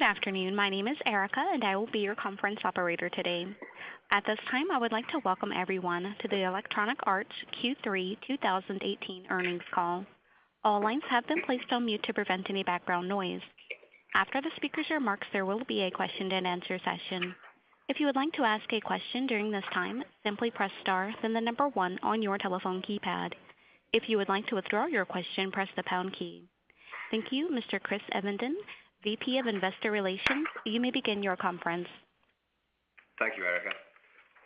afternoon. My name is Erica, and I will be your conference operator today. At this time, I would like to welcome everyone to the Electronic Arts Q3 2018 earnings call. All lines have been placed on mute to prevent any background noise. After the speaker's remarks, there will be a question-and-answer session. If you would like to ask a question during this time, simply press star, then the number 1 on your telephone keypad. If you would like to withdraw your question, press the pound key. Thank you, Mr. Chris Evenden, VP of Investor Relations. You may begin your conference. Thank you, Erica.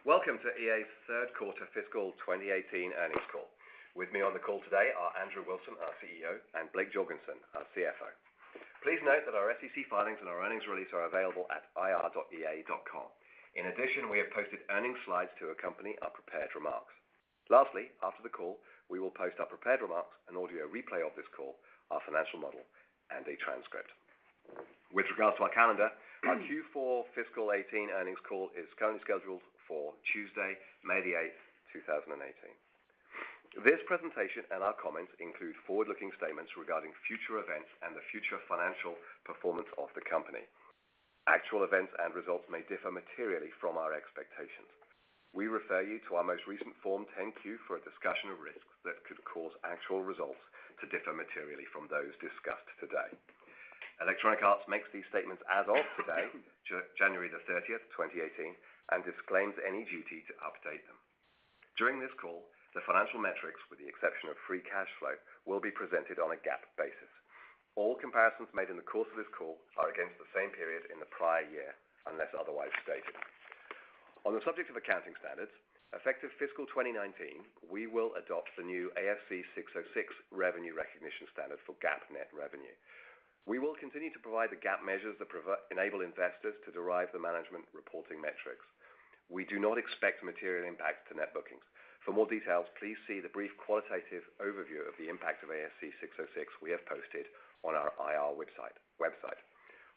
Welcome to EA's third quarter fiscal 2018 earnings call. With me on the call today are Andrew Wilson, our CEO, and Blake Jorgensen, our CFO. Please note that our SEC filings and our earnings release are available at ir.ea.com. In addition, we have posted earnings slides to accompany our prepared remarks. Lastly, after the call, we will post our prepared remarks, an audio replay of this call, our financial model, and a transcript. With regards to our calendar, our Q4 fiscal 18 earnings call is currently scheduled for Tuesday, May the 8th, 2018. This presentation and our comments include forward-looking statements regarding future events and the future financial performance of the company. Actual events and results may differ materially from our expectations. We refer you to our most recent Form 10-Q for a discussion of risks that could cause actual results to differ materially from those discussed today. Electronic Arts makes these statements as of today, January the 30th, 2018, and disclaims any duty to update them. During this call, the financial metrics, with the exception of free cash flow, will be presented on a GAAP basis. All comparisons made in the course of this call are against the same period in the prior year, unless otherwise stated. On the subject of accounting standards, effective fiscal 2019, we will adopt the new ASC 606 revenue recognition standard for GAAP net revenue. We will continue to provide the GAAP measures that enable investors to derive the management reporting metrics. We do not expect material impacts to net bookings. For more details, please see the brief qualitative overview of the impact of ASC 606 we have posted on our IR website.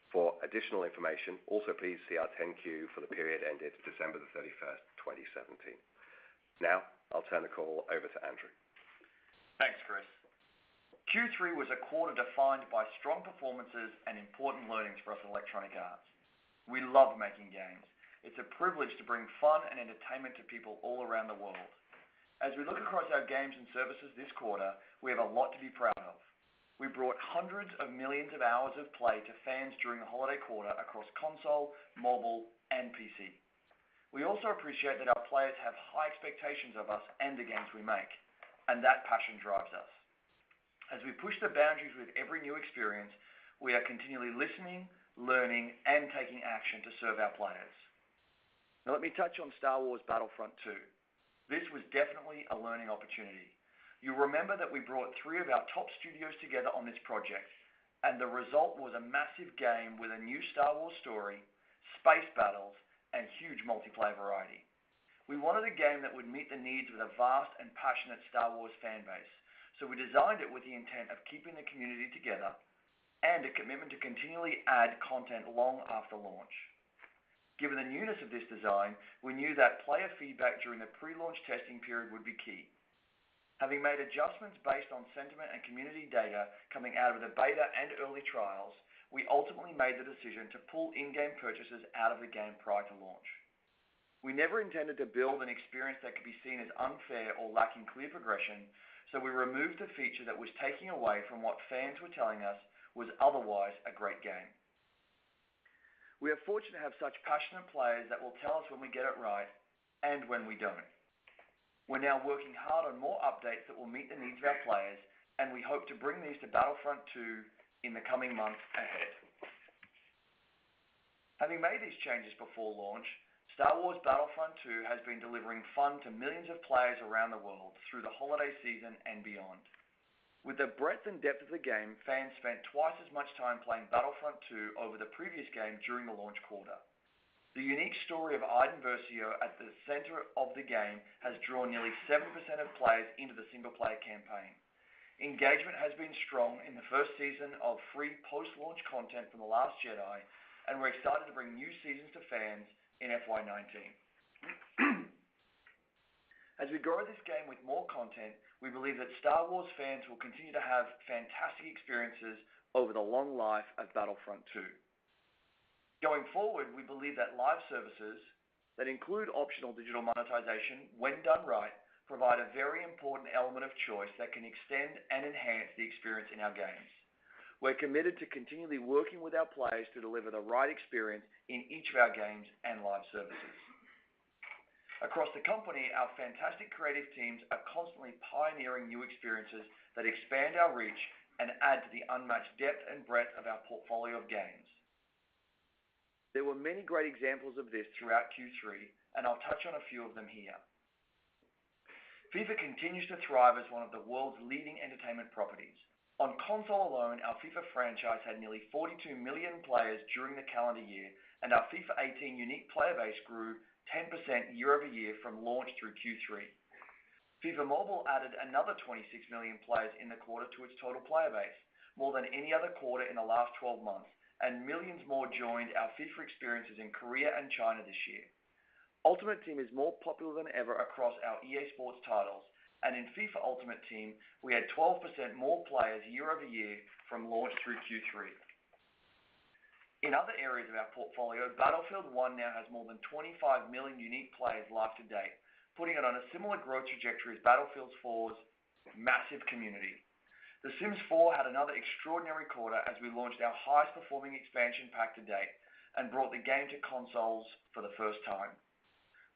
For additional information, also please see our 10-Q for the period ended December the 31st, 2017. Now, I'll turn the call over to Andrew. Thanks, Chris. Q3 was a quarter defined by strong performances and important learnings for us at Electronic Arts. We love making games. It's a privilege to bring fun and entertainment to people all around the world. As we look across our games and services this quarter, we have a lot to be proud of. We brought hundreds of millions of hours of play to fans during the holiday quarter across console, mobile, and PC. We also appreciate that our players have high expectations of us and the games we make, and that passion drives us. As we push the boundaries with every new experience, we are continually listening, learning, and taking action to serve our players. Now let me touch on Star Wars Battlefront 2. This was definitely a learning opportunity. You'll remember that we brought 3 of our top studios together on this project, and the result was a massive game with a new Star Wars story, space battles, and huge multiplayer variety. We wanted a game that would meet the needs of a vast and passionate Star Wars fan base, so we designed it with the intent of keeping the community together and a commitment to continually add content long after launch. Given the newness of this design, we knew that player feedback during the pre-launch testing period would be key. Having made adjustments based on sentiment and community data coming out of the beta and early trials, we ultimately made the decision to pull in-game purchases out of the game prior to launch. We never intended to build an experience that could be seen as unfair or lacking clear progression, so we removed the feature that was taking away from what fans were telling us was otherwise a great game. We are fortunate to have such passionate players that will tell us when we get it right and when we don't. We're now working hard on more updates that will meet the needs of our players, and we hope to bring these to Battlefront 2 in the coming months ahead. Having made these changes before launch, Star Wars Battlefront 2 has been delivering fun to millions of players around the world through the holiday season and beyond. With the breadth and depth of the game, fans spent twice as much time playing Battlefront 2 over the previous game during the launch quarter. The unique story of Iden Versio at the center of the game has drawn nearly 7% of players into the single-player campaign. Engagement has been strong in the first season of free post-launch content from The Last Jedi, and we're excited to bring new seasons to fans in FY19. As we grow this game with more content, we believe that Star Wars fans will continue to have fantastic experiences over the long life of Battlefront 2. Going forward, we believe that live services that include optional digital monetization, when done right, provide a very important element of choice that can extend and enhance the experience in our games. We're committed to continually working with our players to deliver the right experience in each of our games and live services. Across the company, our fantastic creative teams are constantly pioneering new experiences that expand our reach and add to the unmatched depth and breadth of our portfolio of games. There were many great examples of this throughout Q3, and I'll touch on a few of them here. FIFA continues to thrive as one of the world's leading entertainment properties. On console alone, our FIFA franchise had nearly 42 million players during the calendar year, and our FIFA 18 unique player base grew 10% year over year from launch through Q3. FIFA Mobile added another 26 million players in the quarter to its total player base, more than any other quarter in the last 12 months, and millions more joined our FIFA experiences in Korea and China this year. Ultimate Team is more popular than ever across our EA Sports titles, and in FIFA Ultimate Team, we had 12% more players year over year from launch through Q3. In other areas of our portfolio, Battlefield 1 now has more than 25 million unique players live to date, putting it on a similar growth trajectory as Battlefield 4's massive community. The Sims 4 had another extraordinary quarter as we launched our highest performing expansion pack to date and brought the game to consoles for the first time.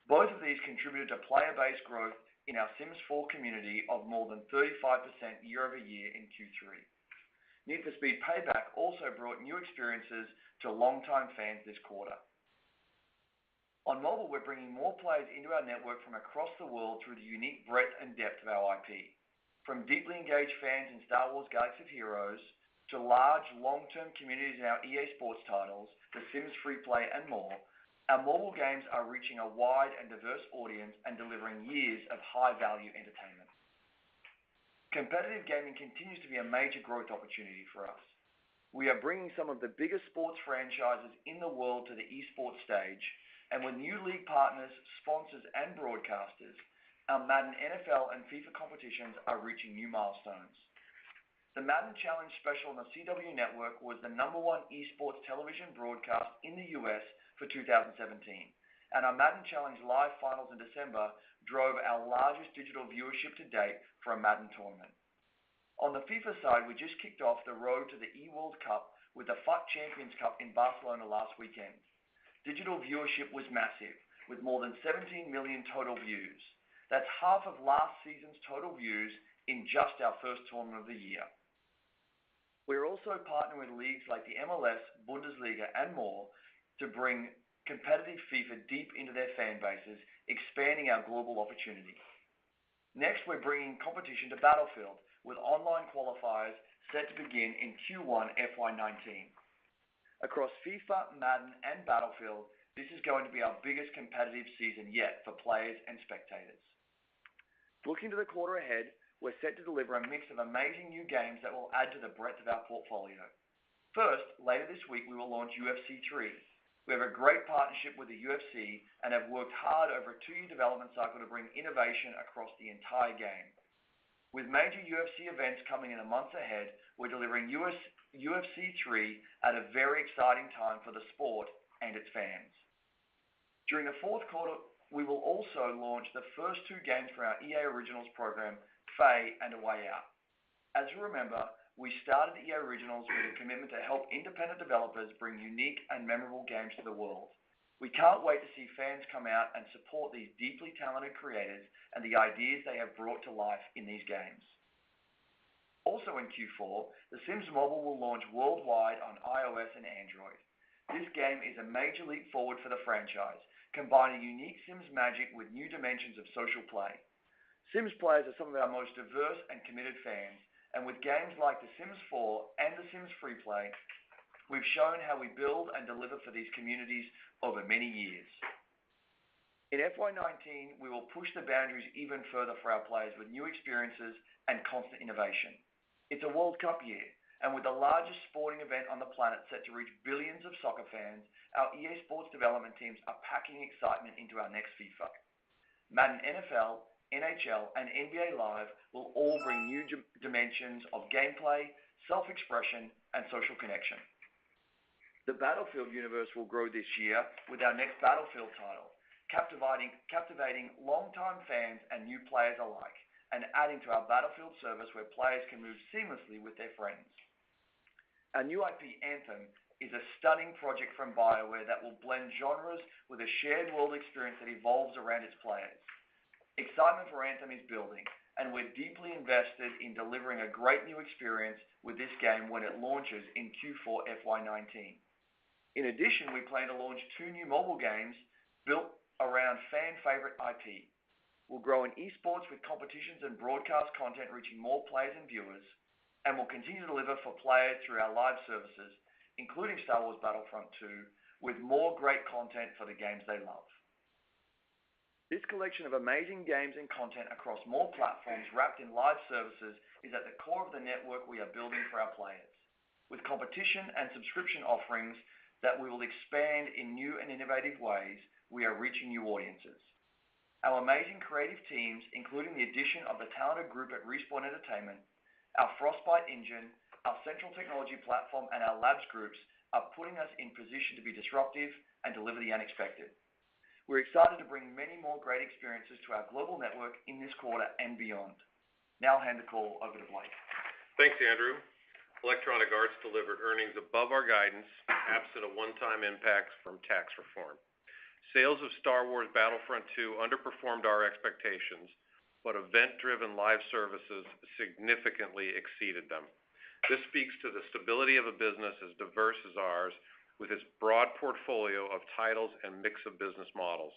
Both of these contributed to player base growth in our Sims 4 community of more than 35% year over year in Q3. Need for Speed Payback also brought new experiences to longtime fans this quarter. On mobile, we're bringing more players into our network from across the world through the unique breadth and depth of our IP. From deeply engaged fans in Star Wars Galaxy of Heroes, to large, long-term communities in our EA Sports titles, The Sims Freeplay, and more, our mobile games are reaching a wide and diverse audience and delivering years of high-value entertainment. Competitive gaming continues to be a major growth opportunity for us. We are bringing some of the biggest sports franchises in the world to the esports stage, and with new league partners, sponsors, and broadcasters, our Madden NFL and FIFA competitions are reaching new milestones. The Madden Challenge special on the CW network was the #1 esports television broadcast in the US for 2017, and our Madden Challenge live finals in December drove our largest digital viewership to date for a Madden tournament. On the FIFA side, we just kicked off the road to the E-World Cup with the FUT Champions Cup in Barcelona last weekend. Digital viewership was massive, with more than 17 million total views. That's half of last season's total views in just our first tournament of the year. We're also partnering with leagues like the MLS, Bundesliga, and more to bring competitive FIFA deep into their fan bases, expanding our global opportunity. Next, we're bringing competition to Battlefield, with online qualifiers set to begin in Q1 FY19. Across FIFA, Madden, and Battlefield, this is going to be our biggest competitive season yet for players and spectators. Looking to the quarter ahead, we're set to deliver a mix of amazing new games that will add to the breadth of our portfolio. First, later this week, we will launch UFC 3. We have a great partnership with the UFC and have worked hard over a 2-year development cycle to bring innovation across the entire game. With major UFC events coming in the months ahead, we're delivering UFC 3 at a very exciting time for the sport and its fans. During the fourth quarter, we will also launch the first 2 games for our EA Originals program, Faye and A Way Out. As you remember, we started EA Originals with a commitment to help independent developers bring unique and memorable games to the world. We can't wait to see fans come out and support these deeply talented creators and the ideas they have brought to life in these games. Also in Q4, The Sims Mobile will launch worldwide on iOS and Android. This game is a major leap forward for the franchise, combining unique Sims magic with new dimensions of social play. Sims players are some of our most diverse and committed fans, and with games like The Sims 4 and The Sims Freeplay, we've shown how we build and deliver for these communities over many years. In FY19, we will push the boundaries even further for our players with new experiences and constant innovation. It's a World Cup year, and with the largest sporting event on the planet set to reach billions of soccer fans, our EA Sports development teams are packing excitement into our next FIFA. Madden NFL, NHL, and NBA Live will all bring new dimensions of gameplay, self-expression, and social connection. The Battlefield universe will grow this year with our next Battlefield title, captivating longtime fans and new players alike, and adding to our Battlefield service where players can move seamlessly with their friends. Our new IP, Anthem, is a stunning project from BioWare that will blend genres with a shared world experience that evolves around its players. Excitement for Anthem is building, and we're deeply invested in delivering a great new experience with this game when it launches in Q4 FY19. In addition, we plan to launch 2 new mobile games built around fan-favorite IP. We'll grow in esports with competitions and broadcast content reaching more players and viewers, and we'll continue to deliver for players through our live services, including Star Wars Battlefront 2, with more great content for the games they love. This collection of amazing games and content across more platforms wrapped in live services is at the core of the network we are building for our players. With competition and subscription offerings that we will expand in new and innovative ways, we are reaching new audiences. Our amazing creative teams, including the addition of the talented group at Respawn Entertainment, our Frostbite engine, our central technology platform, and our labs groups are putting us in position to be disruptive and deliver the unexpected. We're excited to bring many more great experiences to our global network in this quarter and beyond. Now I'll hand the call over to Blake. Thanks, Andrew. Electronic Arts delivered earnings above our guidance, absent a one-time impact from tax reform. Sales of Star Wars Battlefront 2 underperformed our expectations, but event-driven live services significantly exceeded them. This speaks to the stability of a business as diverse as ours, with its broad portfolio of titles and mix of business models.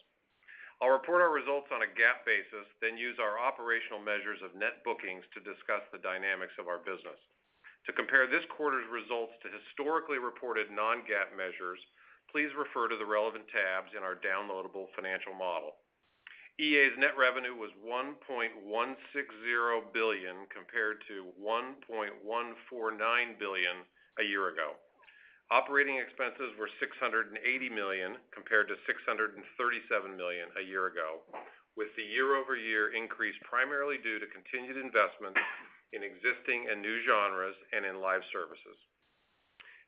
I'll report our results on a GAAP basis, then use our operational measures of net bookings to discuss the dynamics of our business. To compare this quarter's results to historically reported non-GAAP measures, please refer to the relevant tabs in our downloadable financial model. EA's net revenue was $1.160 billion compared to $1.149 billion a year ago. Operating expenses were $680 million compared to $637 million a year ago, with the year-over-year increase primarily due to continued investment in existing and new genres and in live services.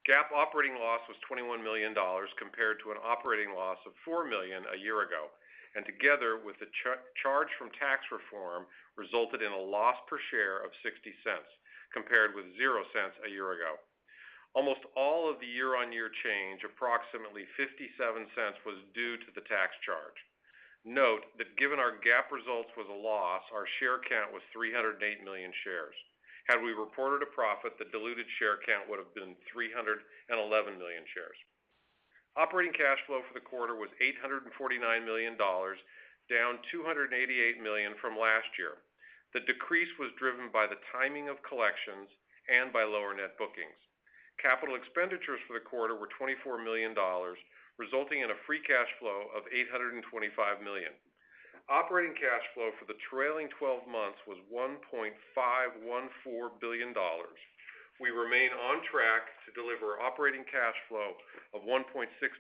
GAAP operating loss was $21 million compared to an operating loss of $4 million a year ago, and together with the charge from tax reform resulted in a loss per share of 60 cents, compared with 0 cents a year ago. Almost all of the year-on-year change, approximately 57 cents, was due to the tax charge. Note that given our GAAP results was a loss, our share count was 308 million shares. Had we reported a profit, the diluted share count would have been 311 million shares. Operating cash flow for the quarter was $849 million, down $288 million from last year. The decrease was driven by the timing of collections and by lower net bookings. Capital expenditures for the quarter were $24 million, resulting in a free cash flow of $825 million. Operating cash flow for the trailing 12 months was $1.514 billion. We remain on track to deliver operating cash flow of $1.6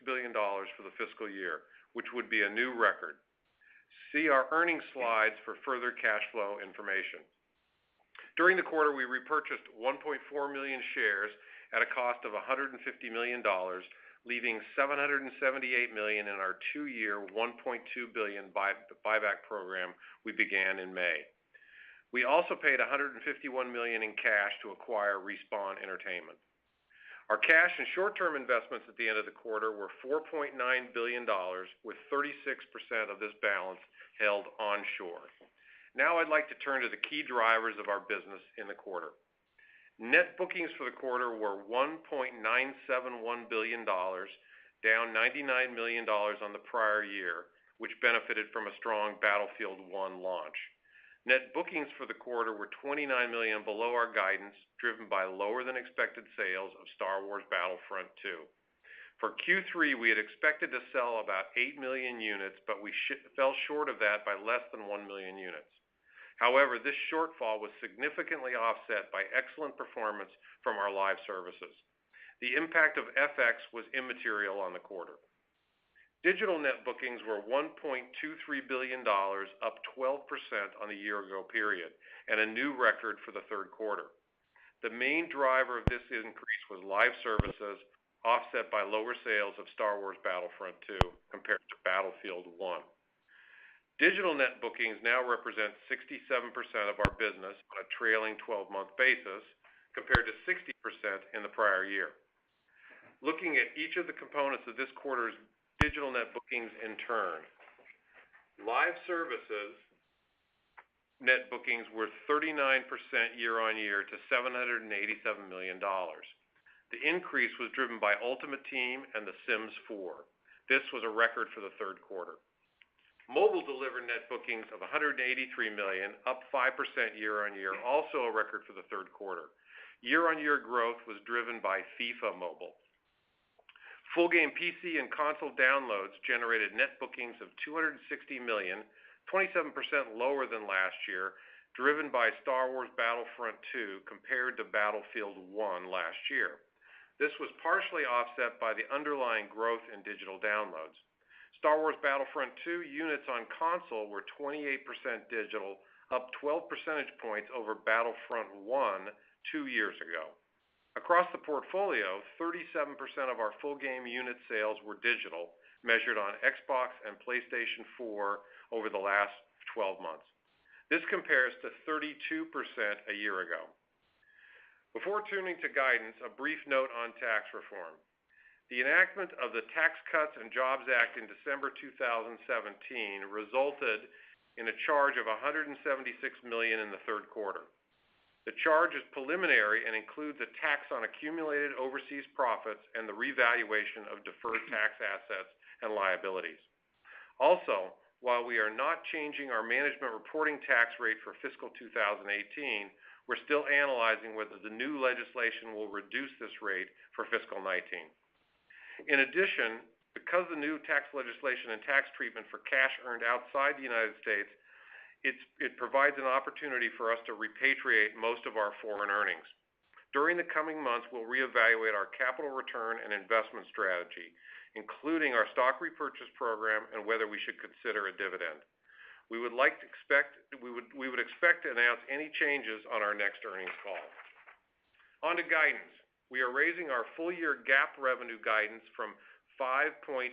billion for the fiscal year, which would be a new record. See our earnings slides for further cash flow information. During the quarter, we repurchased 1.4 million shares at a cost of $150 million, leaving $778 million in our 2-year, $1.2 billion buyback program we began in May. We also paid $151 million in cash to acquire Respawn Entertainment. Our cash and short-term investments at the end of the quarter were $4.9 billion, with 36% of this balance held onshore. Now I'd like to turn to the key drivers of our business in the quarter. Net bookings for the quarter were $1.971 billion, down $99 million on the prior year, which benefited from a strong Battlefield 1 launch. Net bookings for the quarter were $29 million below our guidance, driven by lower than expected sales of Star Wars Battlefront 2. For Q3, we had expected to sell about 8 million units, but we fell short of that by less than 1 million units. However, this shortfall was significantly offset by excellent performance from our live services. The impact of FX was immaterial on the quarter. Digital net bookings were $1.23 billion, up 12% on the year-ago period, and a new record for the third quarter. The main driver of this increase was live services, offset by lower sales of Star Wars Battlefront 2 compared to Battlefield 1. Digital net bookings now represent 67% of our business on a trailing 12-month basis, compared to 60% in the prior year. Looking at each of the components of this quarter's digital net bookings in turn, live services net bookings were 39% year-on-year to $787 million. The increase was driven by Ultimate Team and The Sims 4. This was a record for the third quarter. Mobile delivered net bookings of $183 million, up 5% year-on-year, also a record for the third quarter. Year-on-year growth was driven by FIFA Mobile. Full game PC and console downloads generated net bookings of $260 million, 27% lower than last year, driven by Star Wars Battlefront 2 compared to Battlefield 1 last year. This was partially offset by the underlying growth in digital downloads. Star Wars Battlefront 2 units on console were 28% digital, up 12 percentage points over Battlefront 1 2 years ago. Across the portfolio, 37% of our full game unit sales were digital, measured on Xbox and PlayStation 4 over the last 12 months. This compares to 32% a year ago. Before turning to guidance, a brief note on tax reform. The enactment of the Tax Cuts and Jobs Act in December 2017 resulted in a charge of $176 million in the third quarter. The charge is preliminary and includes a tax on accumulated overseas profits and the revaluation of deferred tax assets and liabilities. Also, while we are not changing our management reporting tax rate for fiscal 2018, we're still analyzing whether the new legislation will reduce this rate for fiscal 19. In addition, because the new tax legislation and tax treatment for cash earned outside the United States, it provides an opportunity for us to repatriate most of our foreign earnings. During the coming months, we'll reevaluate our capital return and investment strategy, including our stock repurchase program and whether we should consider a dividend. We would expect to announce any changes on our next earnings call. On to guidance. We are raising our full-year GAAP revenue guidance from $5.075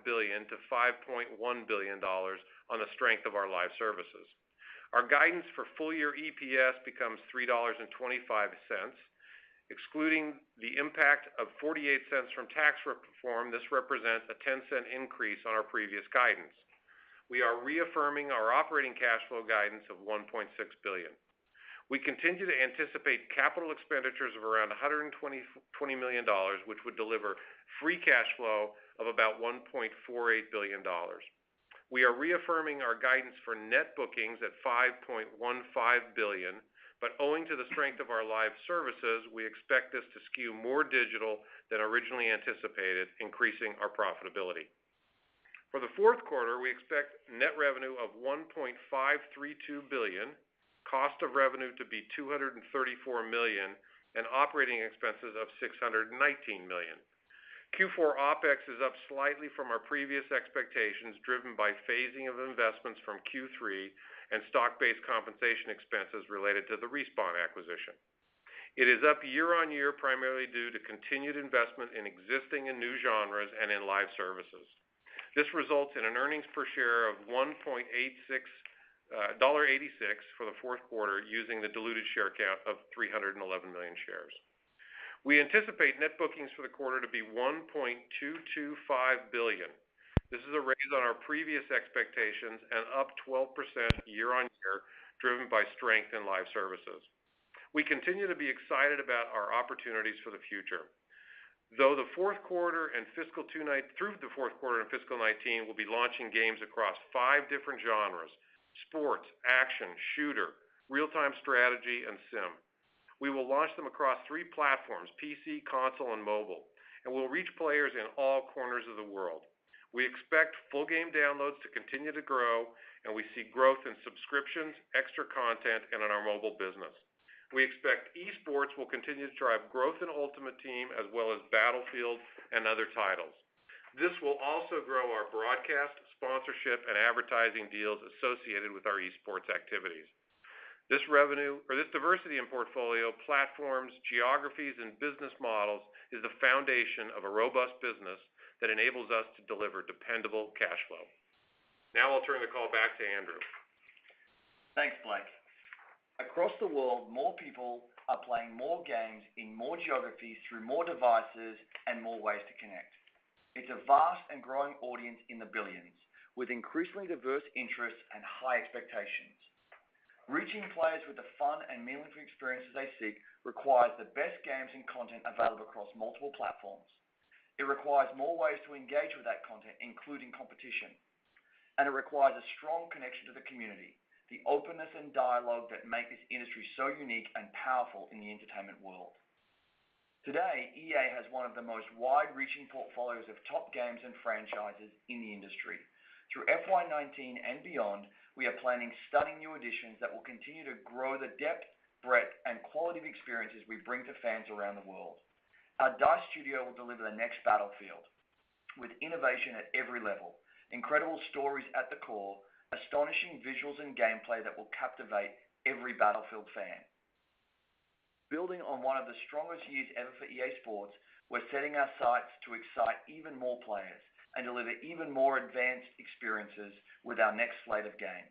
billion to $5.1 billion on the strength of our live services. Our guidance for full-year EPS becomes $3.25. Excluding the impact of 48 cents from tax reform, this represents a 10-cent increase on our previous guidance. We are reaffirming our operating cash flow guidance of $1.6 billion. We continue to anticipate capital expenditures of around $120 million, which would deliver free cash flow of about $1.48 billion. We are reaffirming our guidance for net bookings at $5.15 billion, but owing to the strength of our live services, we expect this to skew more digital than originally anticipated, increasing our profitability. For the fourth quarter, we expect net revenue of $1.532 billion, cost of revenue to be $234 million, and operating expenses of $619 million. Q4 OPEX is up slightly from our previous expectations, driven by phasing of investments from Q3 and stock-based compensation expenses related to the Respawn acquisition. It is up year-on-year primarily due to continued investment in existing and new genres and in live services. This results in an earnings per share of $1.86 for the fourth quarter, using the diluted share count of 311 million shares. We anticipate net bookings for the quarter to be $1.225 billion. This is a raise on our previous expectations and up 12% year-on-year, driven by strength in live services. We continue to be excited about our opportunities for the future. Through the fourth quarter and fiscal 19, we'll be launching games across 5 different genres: sports, action, shooter, real-time strategy, and sim. We will launch them across 3 platforms: PC, console, and mobile, and we'll reach players in all corners of the world. We expect full game downloads to continue to grow, and we see growth in subscriptions, extra content, and in our mobile business. We expect esports will continue to drive growth in Ultimate Team as well as Battlefield and other titles. This will also grow our broadcast, sponsorship, and advertising deals associated with our esports activities. This diversity in portfolio, platforms, geographies, and business models is the foundation of a robust business that enables us to deliver dependable cash flow. Now I'll turn the call back to Andrew. Thanks, Blake. Across the world, more people are playing more games in more geographies through more devices and more ways to connect. It's a vast and growing audience in the billions, with increasingly diverse interests and high expectations. Reaching players with the fun and meaningful experiences they seek requires the best games and content available across multiple platforms. It requires more ways to engage with that content, including competition. And it requires a strong connection to the community, the openness and dialogue that make this industry so unique and powerful in the entertainment world. Today, EA has one of the most wide-reaching portfolios of top games and franchises in the industry. Through FY19 and beyond, we are planning stunning new additions that will continue to grow the depth, breadth, and quality of experiences we bring to fans around the world. Our DICE studio will deliver the next Battlefield, with innovation at every level, incredible stories at the core, astonishing visuals and gameplay that will captivate every Battlefield fan. Building on one of the strongest years ever for EA Sports, we're setting our sights to excite even more players and deliver even more advanced experiences with our next slate of games.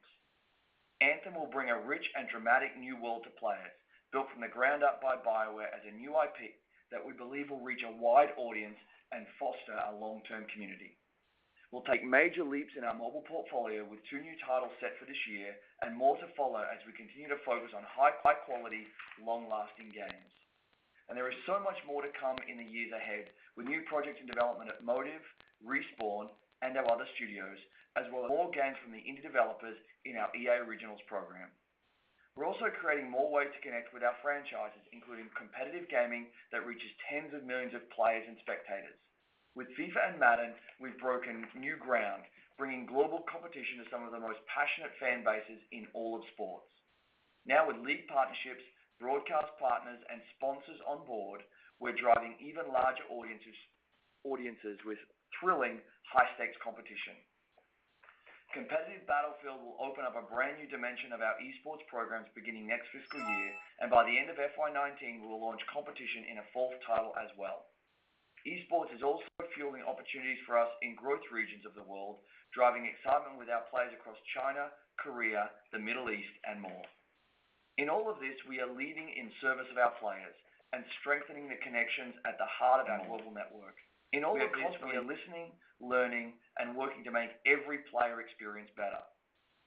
Anthem will bring a rich and dramatic new world to players, built from the ground up by BioWare as a new IP that we believe will reach a wide audience and foster a long-term community. We'll take major leaps in our mobile portfolio with 2 new titles set for this year and more to follow as we continue to focus on high-quality, long-lasting games. And there is so much more to come in the years ahead with new projects in development at Motive, Respawn, and our other studios, as well as more games from the indie developers in our EA Originals program. We're also creating more ways to connect with our franchises, including competitive gaming that reaches tens of millions of players and spectators. With FIFA and Madden, we've broken new ground, bringing global competition to some of the most passionate fan bases in all of sports. Now with league partnerships, broadcast partners, and sponsors on board, we're driving even larger audiences with thrilling, high-stakes competition. Competitive Battlefield will open up a brand new dimension of our esports programs beginning next fiscal year, and by the end of FY19, we will launch competition in a 4th title as well. Esports is also fueling opportunities for us in growth regions of the world, driving excitement with our players across China, Korea, the Middle East, and more. In all of this, we are leading in service of our players and strengthening the connections at the heart of our global network. In all of this, we are listening, learning, and working to make every player experience better.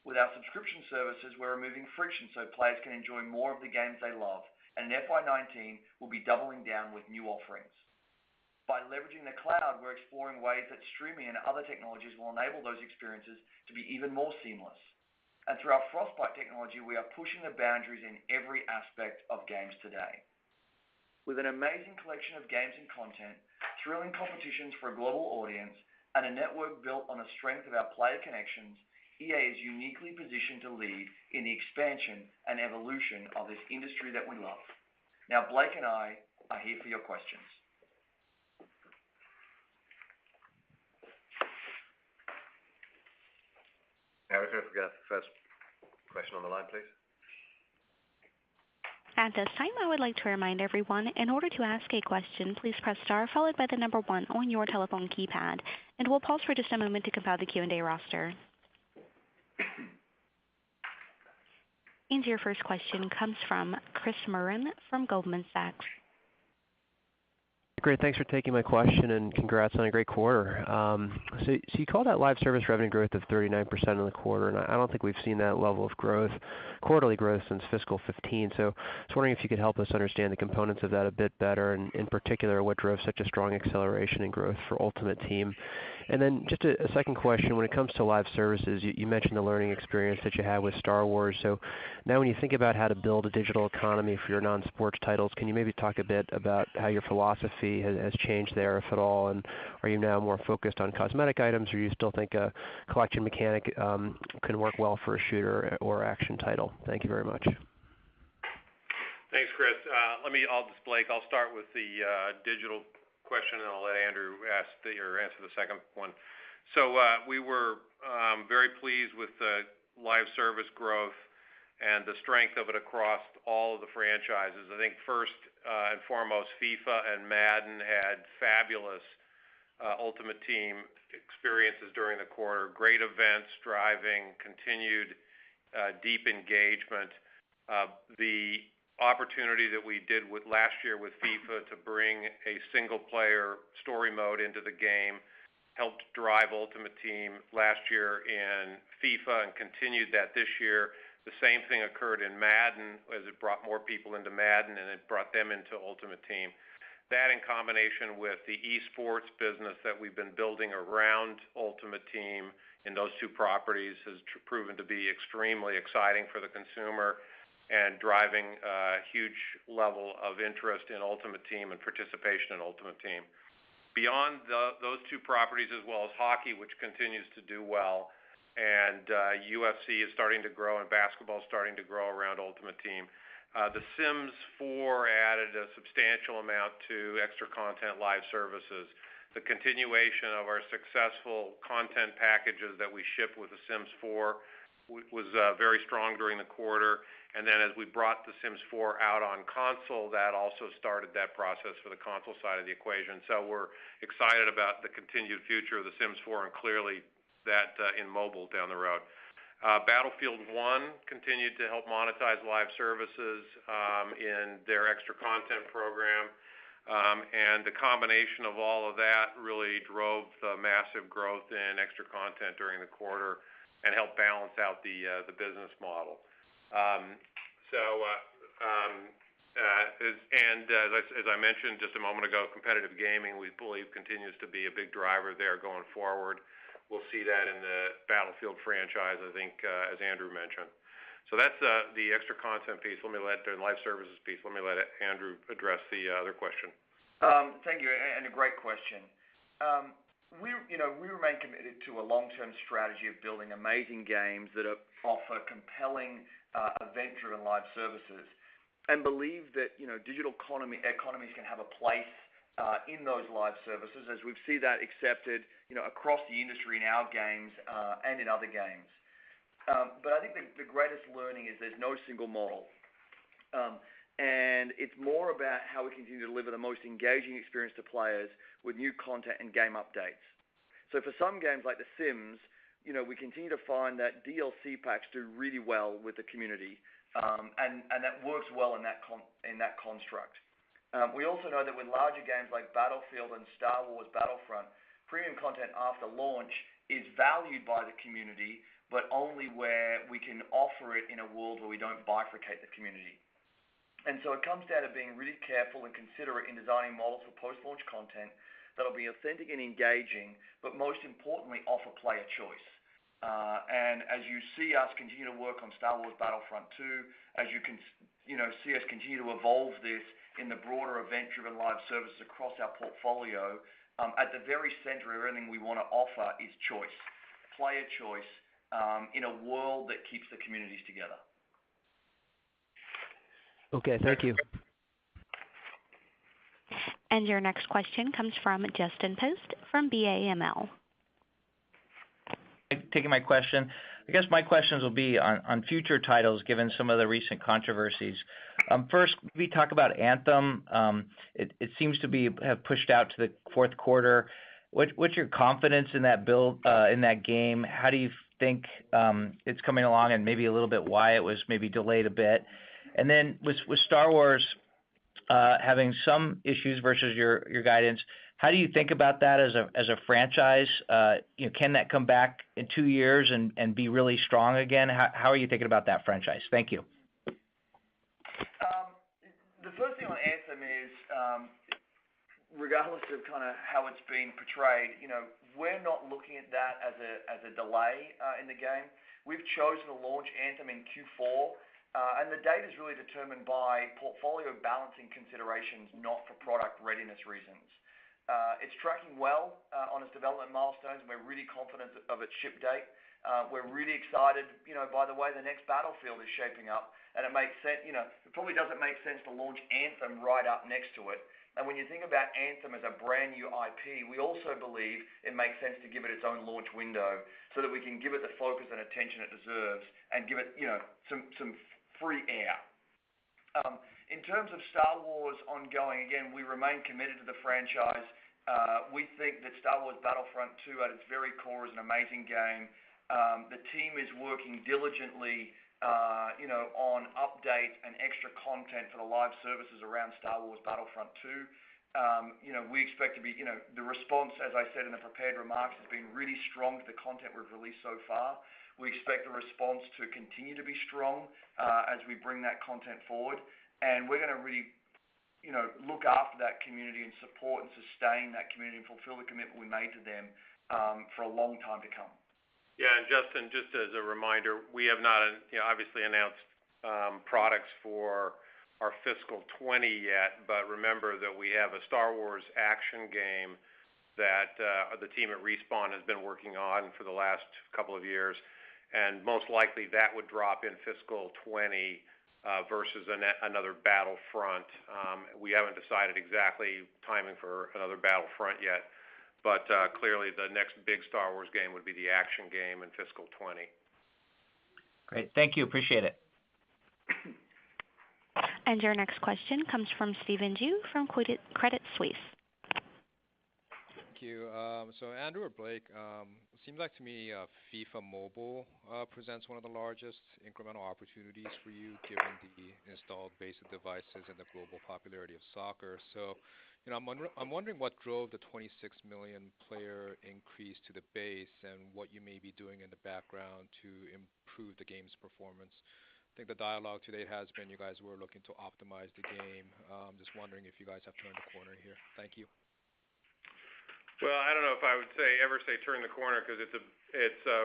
With our subscription services, we're removing friction so players can enjoy more of the games they love, and in FY19, we'll be doubling down with new offerings. By leveraging the cloud, we're exploring ways that streaming and other technologies will enable those experiences to be even more seamless. And through our Frostbite technology, we are pushing the boundaries in every aspect of games today. With an amazing collection of games and content, thrilling competitions for a global audience, and a network built on the strength of our player connections, EA is uniquely positioned to lead in the expansion and evolution of this industry that we love. Now, Blake and I are here for your questions. Erica, if we get the first question on the line, please. At this time, I would like to remind everyone, in order to ask a question, please press star followed by the number 1 on your telephone keypad. And we'll pause for just a moment to compile the Q&A roster. And your first question comes from Chris Murrin from Goldman Sachs. Great, thanks for taking my question and congrats on a great quarter. So you called out live service revenue growth of 39% in the quarter, and I don't think we've seen that level of growth, quarterly growth, since fiscal 15. So I was wondering if you could help us understand the components of that a bit better, and in particular, what drove such a strong acceleration in growth for Ultimate Team. And then just a second question, when it comes to live services, you mentioned the learning experience that you had with Star Wars. So now when you think about how to build a digital economy for your non-sports titles, can you maybe talk a bit about how your philosophy has changed there, if at all, and are you now more focused on cosmetic items, or do you still think a collection mechanic can work well for a shooter or action title? Thank you very much. Thanks, Chris. I'll start with the digital question, and I'll let Andrew answer the second one. So we were very pleased with the live service growth, and the strength of it across all of the franchises. I think first and foremost, FIFA and Madden had fabulous Ultimate Team experiences during the quarter. Great events driving continued deep engagement. The opportunity that we did with last year with FIFA to bring a single-player story mode into the game helped drive Ultimate Team last year in FIFA and continued that this year. The same thing occurred in Madden as it brought more people into Madden and it brought them into Ultimate Team. That in combination with the esports business that we've been building around Ultimate Team in those two properties has proven to be extremely exciting for the consumer and driving a huge level of interest in Ultimate Team and participation in Ultimate Team. Beyond those two properties, as well as hockey, which continues to do well, and UFC is starting to grow and basketball is starting to grow around Ultimate Team. The Sims 4 added a substantial amount to extra content live services. The continuation of our successful content packages that we ship with The Sims 4 was very strong during the quarter. And then as we brought The Sims 4 out on console, that also started that process for the console side of the equation. So we're excited about the continued future of The Sims 4 and clearly that in mobile down the road. Battlefield 1 continued to help monetize live services in their extra content program. And the combination of all of that really drove the massive growth in extra content during the quarter and helped balance out the business model. As I mentioned just a moment ago, competitive gaming we believe continues to be a big driver there going forward. We'll see that in the Battlefield franchise, I think, as Andrew mentioned. So that's the extra content piece. The live services piece. Let me let Andrew address the other question. Thank you, and a great question. We remain committed to a long-term strategy of building amazing games that offer compelling event-driven live services, and believe that digital economies can have a place in those live services, as we've seen that accepted across the industry in our games and in other games. But I think the greatest learning is there's no single model. And it's more about how we continue to deliver the most engaging experience to players with new content and game updates. So for some games like The Sims, we continue to find that DLC packs do really well with the community, and that works well in that construct. We also know that with larger games like Battlefield and Star Wars Battlefront, premium content after launch is valued by the community, but only where we can offer it in a world where we don't bifurcate the community. And so it comes down to being really careful and considerate in designing models for post-launch content that'll be authentic and engaging, but most importantly, offer player choice. And as you see us continue to work on Star Wars Battlefront 2, as you can see us continue to evolve this in the broader event-driven live services across our portfolio, at the very center of everything we want to offer is choice, player choice, in a world that keeps the communities together. Okay, thank you. And your next question comes from Justin Post from BAML. Taking my question. I guess my questions will be on future titles given some of the recent controversies. First, we talk about Anthem. It seems to have pushed out to the fourth quarter. What's your confidence in that build in that game? How do you think it's coming along, and maybe a little bit why it was maybe delayed a bit? And then with Star Wars having some issues versus your guidance, how do you think about that as a franchise? Can that come back in 2 years and be really strong again? How are you thinking about that franchise? Thank you. The first thing on Anthem is, regardless of kind of how it's being portrayed, we're not looking at that as a delay in the game. We've chosen to launch Anthem in Q4. And the date is really determined by portfolio balancing considerations, not for product readiness reasons. It's tracking well on its development milestones, and we're really confident of its ship date. We're really excited, by the way the next Battlefield is shaping up, and it makes sense. It probably doesn't make sense to launch Anthem right up next to it. And when you think about Anthem as a brand new IP, we also believe it makes sense to give it its own launch window so that we can give it the focus and attention it deserves and give it, some free air. In terms of Star Wars ongoing, again, we remain committed to the franchise. We think that Star Wars Battlefront 2 at its very core is an amazing game. The team is working diligently, on updates and extra content for the live services around Star Wars Battlefront 2. We expect to be, the response, as I said in the prepared remarks, has been really strong to the content we've released so far. We expect the response to continue to be strong as we bring that content forward. And we're going to really, look after that community and support and sustain that community and fulfill the commitment we made to them for a long time to come. Yeah, and Justin, just as a reminder, we have not, obviously announced products for our fiscal 20 yet, but remember that we have a Star Wars action game that the team at Respawn has been working on for the last couple of years, and most likely that would drop in fiscal 20 versus another Battlefront. We haven't decided exactly timing for another Battlefront yet, but clearly the next big Star Wars game would be the action game in fiscal 20. Great. Thank you. Appreciate it. And your next question comes from Stephen Ju from Credit Suisse. Thank you. So Andrew or Blake, it seems like to me FIFA Mobile presents one of the largest incremental opportunities for you given the installed base of devices and the global popularity of soccer. So, I'm wondering what drove the 26 million player increase to the base and what you may be doing in the background to improve the game's performance. I think the dialogue today has been you guys were looking to optimize the game. Just wondering if you guys have turned the corner here. Thank you. Well, I don't know if I would ever say turn the corner because it's a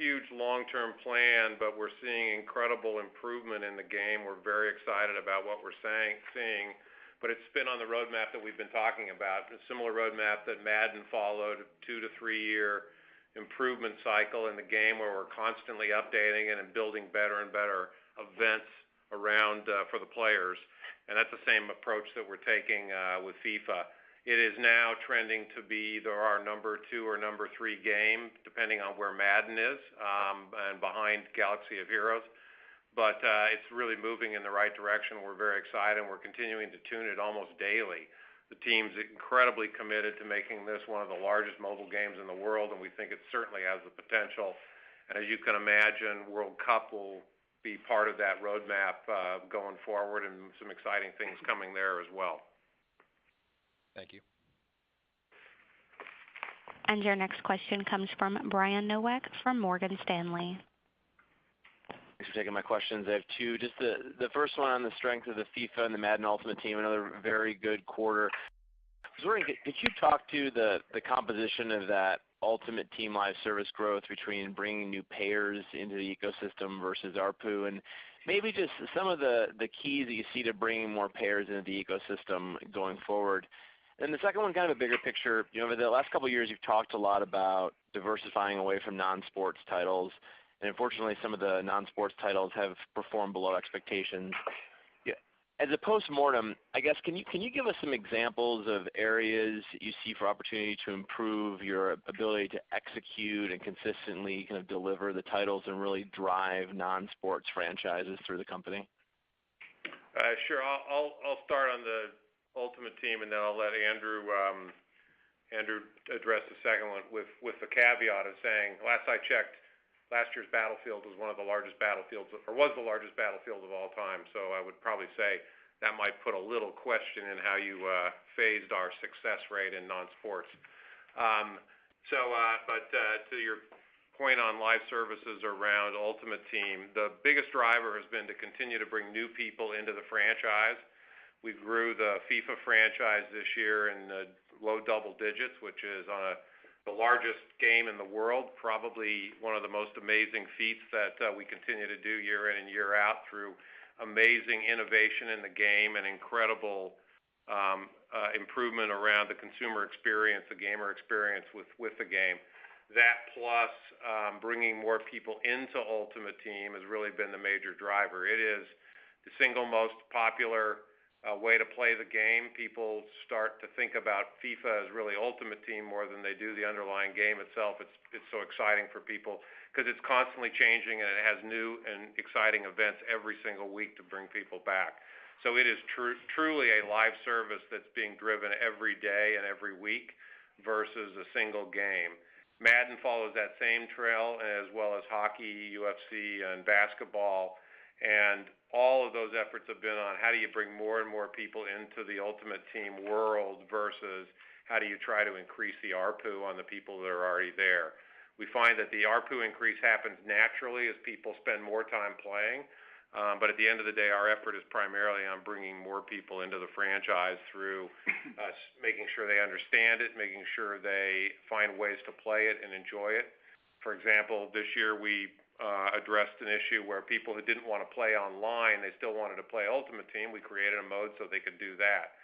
huge long-term plan, but we're seeing incredible improvement in the game. We're very excited about what we're seeing, but it's been on the roadmap that we've been talking about, a similar roadmap that Madden followed, 2 to 3 year improvement cycle in the game where we're constantly updating it and building better and better events around for the players. And that's the same approach that we're taking with FIFA. It is now trending to be either our number 2 or number 3 game, depending on where Madden is, and behind Galaxy of Heroes. But it's really moving in the right direction. We're very excited, and we're continuing to tune it almost daily. The team's incredibly committed to making this one of the largest mobile games in the world, and we think it certainly has the potential. And as you can imagine, World Cup will be part of that roadmap going forward, and some exciting things coming there as well. Thank you. And your next question comes from Brian Nowak from Morgan Stanley. Thanks for taking my questions. I have two. Just the first one on the strength of the FIFA and the Madden Ultimate Team, another very good quarter. I was wondering, could you talk to the composition of that Ultimate Team live service growth between bringing new payers into the ecosystem versus ARPU, and maybe just some of the keys that you see to bringing more payers into the ecosystem going forward? And the second one, kind of a bigger picture. Over the last couple of years, you've talked a lot about diversifying away from non-sports titles, and unfortunately, some of the non-sports titles have performed below expectations. As a post-mortem, I guess, can you give us some examples of areas you see for opportunity to improve your ability to execute and consistently kind of deliver the titles and really drive non-sports franchises through the company? Sure. I'll start on the Ultimate Team, and then I'll let Andrew address the second one with the caveat of saying, last I checked, last year's Battlefield was one of the largest battlefields, or was the largest battlefield of all time. So I would probably say that might put a little question in how you phased our success rate in non-sports. But to your point on live services around Ultimate Team, the biggest driver has been to continue to bring new people into the franchise. We grew the FIFA franchise this year in the low double digits, which is on the largest game in the world, probably one of the most amazing feats that we continue to do year in and year out through amazing innovation in the game and incredible improvement around the consumer experience, the gamer experience with the game. That plus bringing more people into Ultimate Team has really been the major driver. It is the single most popular way to play the game. People start to think about FIFA as really Ultimate Team more than they do the underlying game itself. It's so exciting for people because it's constantly changing and it has new and exciting events every single week to bring people back. So it is truly a live service that's being driven every day and every week versus a single game. Madden follows that same trail, as well as hockey, UFC, and basketball. And all of those efforts have been on how do you bring more and more people into the Ultimate Team world versus how do you try to increase the ARPU on the people that are already there. We find that the ARPU increase happens naturally as people spend more time playing. But at the end of the day, our effort is primarily on bringing more people into the franchise through making sure they understand it, making sure they find ways to play it and enjoy it. For example, this year we addressed an issue where people who didn't want to play online, they still wanted to play Ultimate Team. We created a mode so they could do that.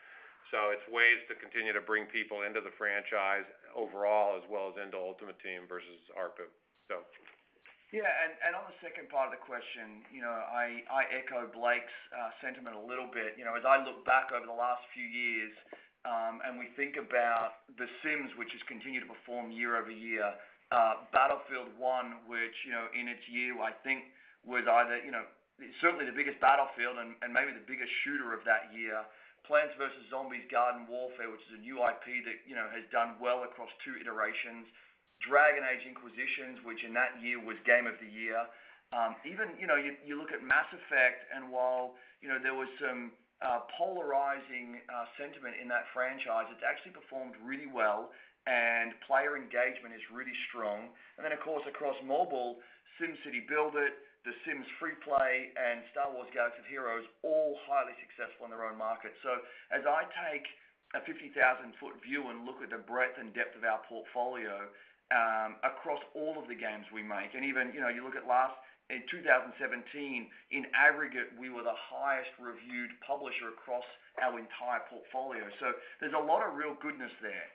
So it's ways to continue to bring people into the franchise overall as well as into Ultimate Team versus ARPU. So. Yeah, and on the second part of the question, I echo Blake's sentiment a little bit. As I look back over the last few years, and we think about The Sims, which has continued to perform year over year, Battlefield 1, which, in its year, I think was either, certainly the biggest Battlefield and maybe the biggest shooter of that year. Plants vs. Zombies Garden Warfare, which is a new IP that, has done well across 2 iterations. Dragon Age Inquisitions, which in that year was Game of the Year. Even, you look at Mass Effect, and while, there was some polarizing sentiment in that franchise, it's actually performed really well, and player engagement is really strong. And then, of course, across mobile, SimCity Build It, The Sims Free Play, and Star Wars Galaxy of Heroes, all highly successful in their own market. So as I take a 50,000-foot view and look at the breadth and depth of our portfolio, across all of the games we make. And even, you look at in 2017, in aggregate, we were the highest reviewed publisher across our entire portfolio. So there's a lot of real goodness there.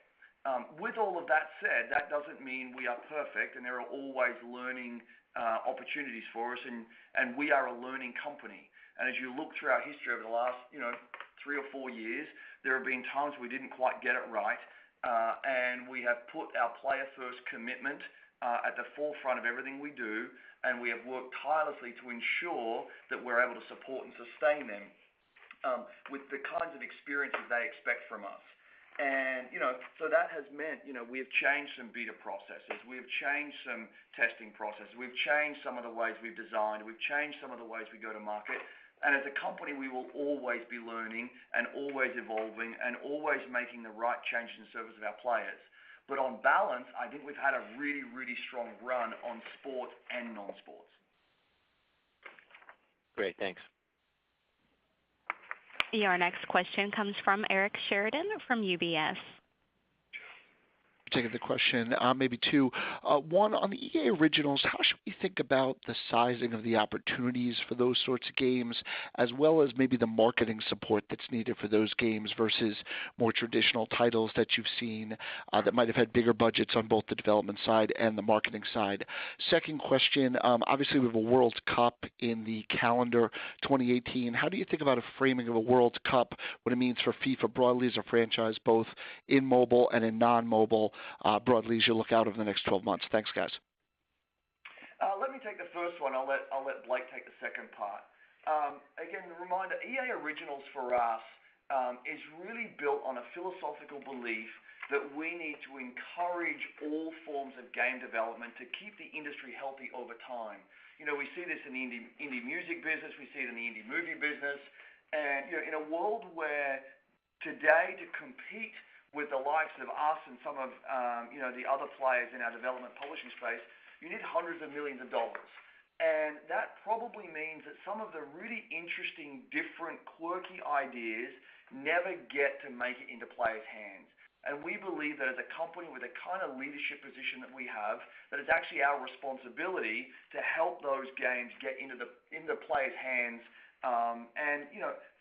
With all of that said, that doesn't mean we are perfect, and there are always learning opportunities for us, and we are a learning company. And as you look through our history over the last, 3 or 4 years, there have been times we didn't quite get it right. And we have put our player-first commitment at the forefront of everything we do, and we have worked tirelessly to ensure that we're able to support and sustain them with the kinds of experiences they expect from us. And, so that has meant, we have changed some beta processes. We have changed some testing processes. We've changed some of the ways we've designed. We've changed some of the ways we go to market. And as a company, we will always be learning and always evolving and always making the right changes in service of our players. But on balance, I think we've had a really, really strong run on sports and non-sports. Great, thanks. Your next question comes from Eric Sheridan from UBS. Taking the question, maybe 2. One, on the EA Originals, how should we think about the sizing of the opportunities for those sorts of games, as well as maybe the marketing support that's needed for those games versus more traditional titles that you've seen that might have had bigger budgets on both the development side and the marketing side? Second question, obviously we have a World Cup in the calendar 2018. How do you think about a framing of a World Cup, what it means for FIFA broadly as a franchise, both in mobile and in non-mobile, broadly as you look out over the next 12 months? Thanks, guys. Let me take the first one. I'll let Blake take the second part. Again, the reminder, EA Originals for us is really built on a philosophical belief that we need to encourage all forms of game development to keep the industry healthy over time. We see this in the indie music business. We see it in the indie movie business. And, in a world where today to compete with the likes of us and some of the other players in our development publishing space, you need hundreds of millions of dollars. And that probably means that some of the really interesting, different, quirky ideas never get to make it into players' hands. And we believe that as a company with the kind of leadership position that we have, that it's actually our responsibility to help those games get into players' hands. And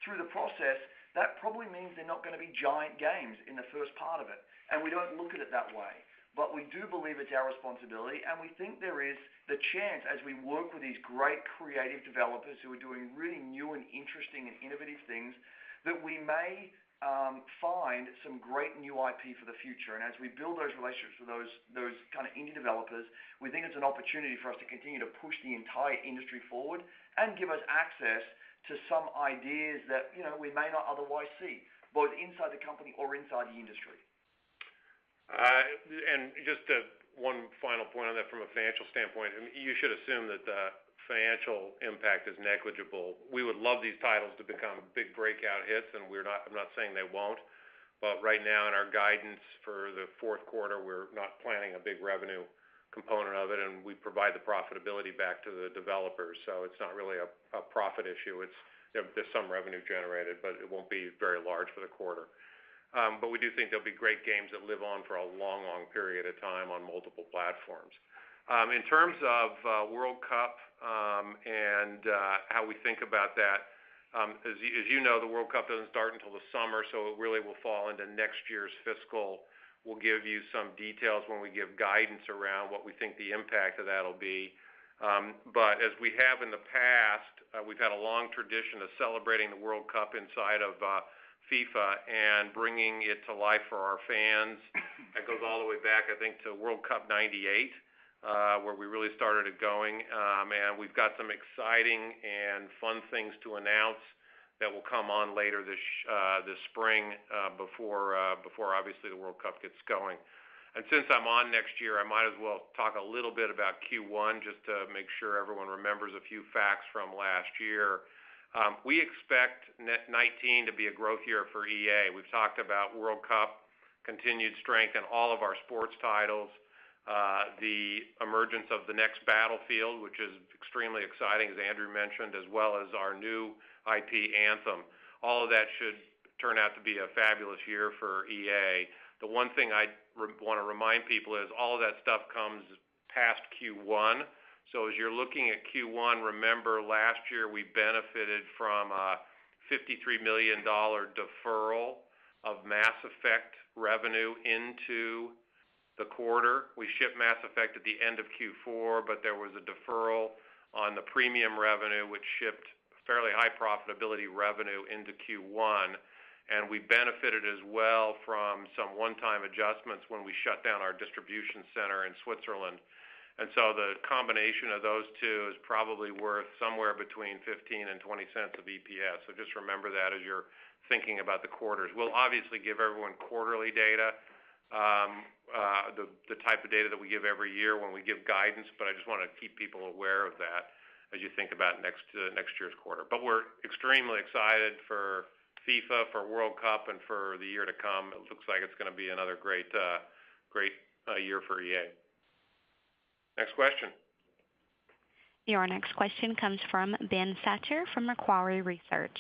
through the process, that probably means they're not going to be giant games in the first part of it. And we don't look at it that way. But we do believe it's our responsibility, and we think there is the chance, as we work with these great creative developers who are doing really new and interesting and innovative things, that we may find some great new IP for the future. And as we build those relationships with those kind of indie developers, we think it's an opportunity for us to continue to push the entire industry forward and give us access to some ideas that we may not otherwise see, both inside the company or inside the industry. And just one final point on that from a financial standpoint, you should assume that the financial impact is negligible. We would love these titles to become big breakout hits, and I'm not saying they won't, but right now in our guidance for the fourth quarter, we're not planning a big revenue component of it, and we provide the profitability back to the developers, so it's not really a profit issue. There's some revenue generated, but it won't be very large for the quarter. But we do think there'll be great games that live on for a long, long period of time on multiple platforms. In terms of World Cup and how we think about that, as you know, the World Cup doesn't start until the summer, so it really will fall into next year's fiscal. We'll give you some details when we give guidance around what we think the impact of that will be. But as we have in the past, we've had a long tradition of celebrating the World Cup inside of FIFA and bringing it to life for our fans. That goes all the way back, I think, to World Cup '98. Where we really started it going, and we've got some exciting and fun things to announce that will come on later this spring before obviously the World Cup gets going. And since I'm on next year, I might as well talk a little bit about Q1 just to make sure everyone remembers a few facts from last year. We expect 19 to be a growth year for EA. We've talked about World Cup, continued strength in all of our sports titles. The emergence of the next Battlefield, which is extremely exciting, as Andrew mentioned, as well as our new IP, Anthem. All of that should turn out to be a fabulous year for EA. The one thing I want to remind people is all of that stuff comes past Q1. So as you're looking at Q1, remember last year we benefited from a $53 million deferral of Mass Effect revenue into the quarter. We shipped Mass Effect at the end of Q4, but there was a deferral on the premium revenue, which shipped fairly high profitability revenue into Q1. And we benefited as well from some one-time adjustments when we shut down our distribution center in Switzerland. And so the combination of those two is probably worth somewhere between 15 and 20 cents of EPS. So just remember that as you're thinking about the quarters. We'll obviously give everyone quarterly data, the type of data that we give every year when we give guidance, but I just want to keep people aware of that as you think about next year's quarter. But we're extremely excited for FIFA, for World Cup, and for the year to come. It looks like it's going to be another great year for EA. Next question. Your next question comes from Ben Satcher from Macquarie Research.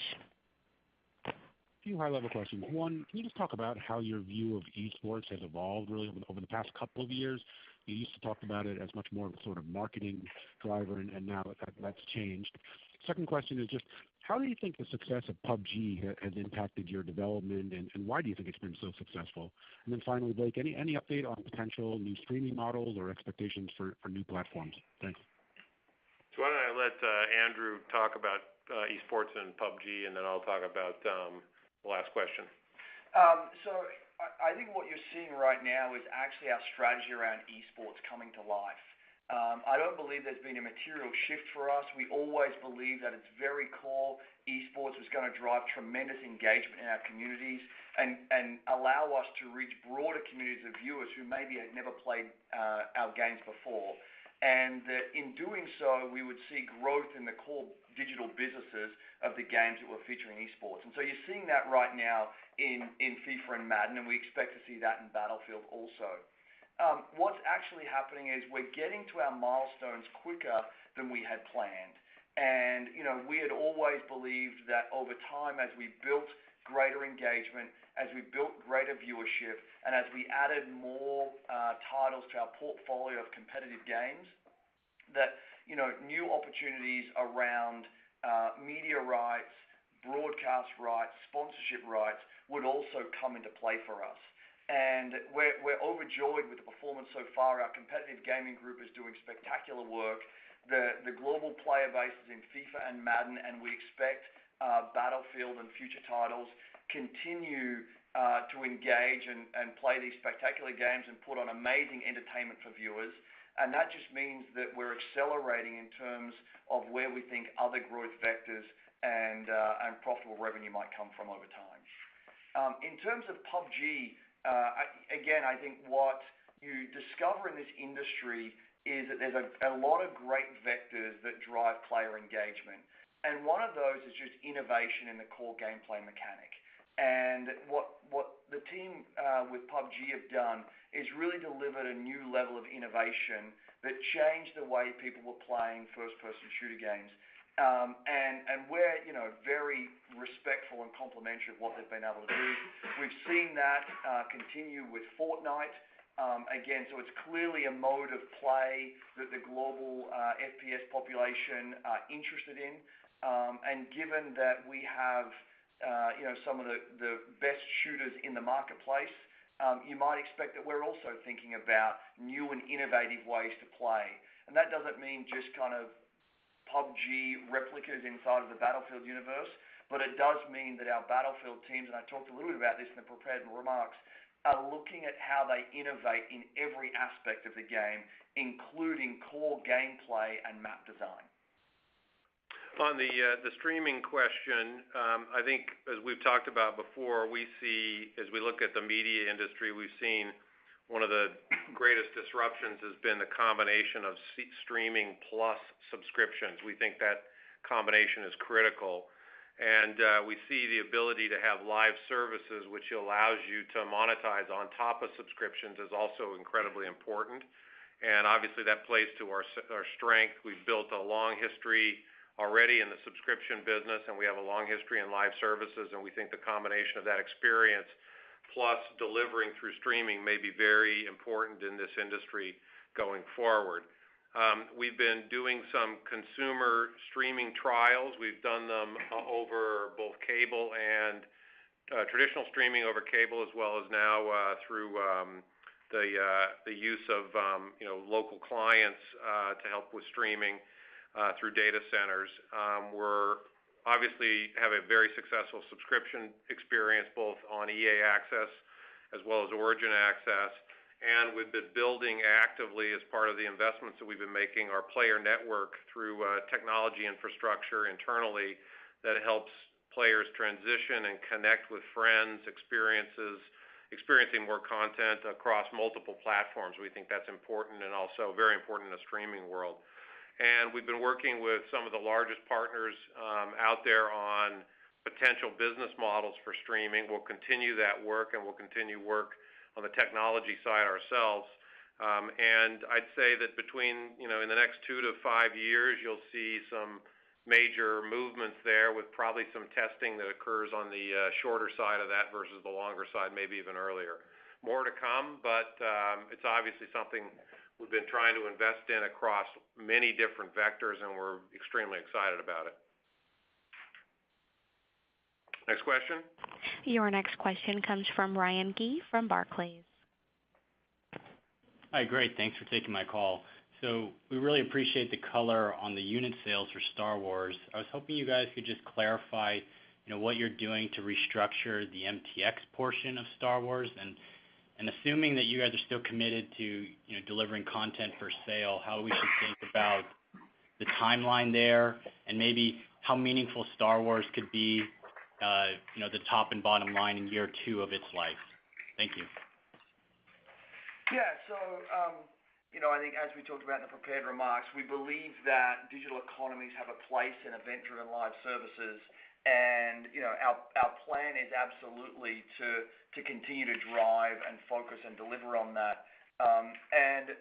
A few high-level questions. One, can you just talk about how your view of esports has evolved really over the past couple of years? You used to talk about it as much more of a sort of marketing driver, and now that's changed. Second question is just, how do you think the success of PUBG has impacted your development, and why do you think it's been so successful? And then finally, Blake, any update on potential new streaming models or expectations for new platforms? Thanks. So why don't I let Andrew talk about esports and PUBG, and then I'll talk about the last question. So I think what you're seeing right now is actually our strategy around esports coming to life. I don't believe there's been a material shift for us. We always believed that its very core, esports was going to drive tremendous engagement in our communities and allow us to reach broader communities of viewers who maybe had never played our games before. And in doing so, we would see growth in the core digital businesses of the games that were featuring esports. And so you're seeing that right now in FIFA and Madden, and we expect to see that in Battlefield also. What's actually happening is we're getting to our milestones quicker than we had planned. And, we had always believed that over time, as we built greater engagement, as we built greater viewership, and as we added more titles to our portfolio of competitive games, that, new opportunities around media rights, broadcast rights, sponsorship rights would also come into play for us. And we're overjoyed with the performance so far. Our competitive gaming group is doing spectacular work. The global player base is in FIFA and Madden, and we expect Battlefield and future titles continue to engage and play these spectacular games and put on amazing entertainment for viewers. And that just means that we're accelerating in terms of where we think other growth vectors and profitable revenue might come from over time. In terms of PUBG, again, I think what you discover in this industry is that there's a lot of great vectors that drive player engagement. And one of those is just innovation in the core gameplay mechanic. And what the team with PUBG have done is really delivered a new level of innovation that changed the way people were playing first-person shooter games. And we're very respectful and complimentary of what they've been able to do. We've seen that continue with Fortnite. Again, so it's clearly a mode of play that the global FPS population are interested in. And given that we have some of the best shooters in the marketplace, you might expect that we're also thinking about new and innovative ways to play. And that doesn't mean just kind of PUBG replicas inside of the Battlefield universe, but it does mean that our Battlefield teams, and I talked a little bit about this in the prepared remarks, are looking at how they innovate in every aspect of the game, including core gameplay and map design. On the streaming question, I think as we've talked about before, we see, as we look at the media industry, we've seen one of the greatest disruptions has been the combination of streaming plus subscriptions. We think that combination is critical. And we see the ability to have live services, which allows you to monetize on top of subscriptions, is also incredibly important. And obviously that plays to our strength. We've built a long history already in the subscription business, and we have a long history in live services, and we think the combination of that experience plus delivering through streaming may be very important in this industry going forward. We've been doing some consumer streaming trials. We've done them over both cable and traditional streaming over cable, as well as now through the use of local clients to help with streaming through data centers. We're obviously have a very successful subscription experience both on EA Access as well as Origin Access. And we've been building actively as part of the investments that we've been making our player network through technology infrastructure internally that helps players transition and connect with friends, experiencing more content across multiple platforms. We think that's important and also very important in a streaming world. And we've been working with some of the largest partners out there on potential business models for streaming. We'll continue that work, and we'll continue work on the technology side ourselves. And I'd say that between, in the next 2 to 5 years, you'll see some major movements there with probably some testing that occurs on the shorter side of that versus the longer side, maybe even earlier. More to come, but it's obviously something we've been trying to invest in across many different vectors, and we're extremely excited about it. Next question. Your next question comes from Ryan Gee from Barclays. Hi, great. Thanks for taking my call. So we really appreciate the color on the unit sales for Star Wars. I was hoping you guys could just clarify, what you're doing to restructure the MTX portion of Star Wars, and assuming that you guys are still committed to, delivering content for sale, how we should think about the timeline there, and maybe how meaningful Star Wars could be, the top and bottom line in year 2 of its life. Thank you. Yeah, so, I think as we talked about in the prepared remarks, we believe that digital economies have a place in event-driven live services. And, our plan is absolutely to continue to drive and focus and deliver on that. And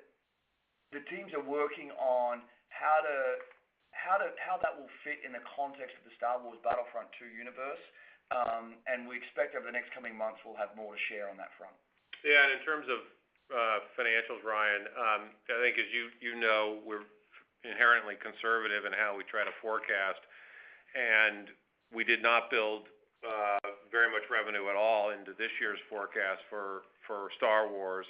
the teams are working on how that will fit in the context of the Star Wars Battlefront 2 universe. And we expect over the next coming months we'll have more to share on that front. Yeah, and in terms of financials, Ryan, I think as you know, we're inherently conservative in how we try to forecast, and we did not build very much revenue at all into this year's forecast for Star Wars.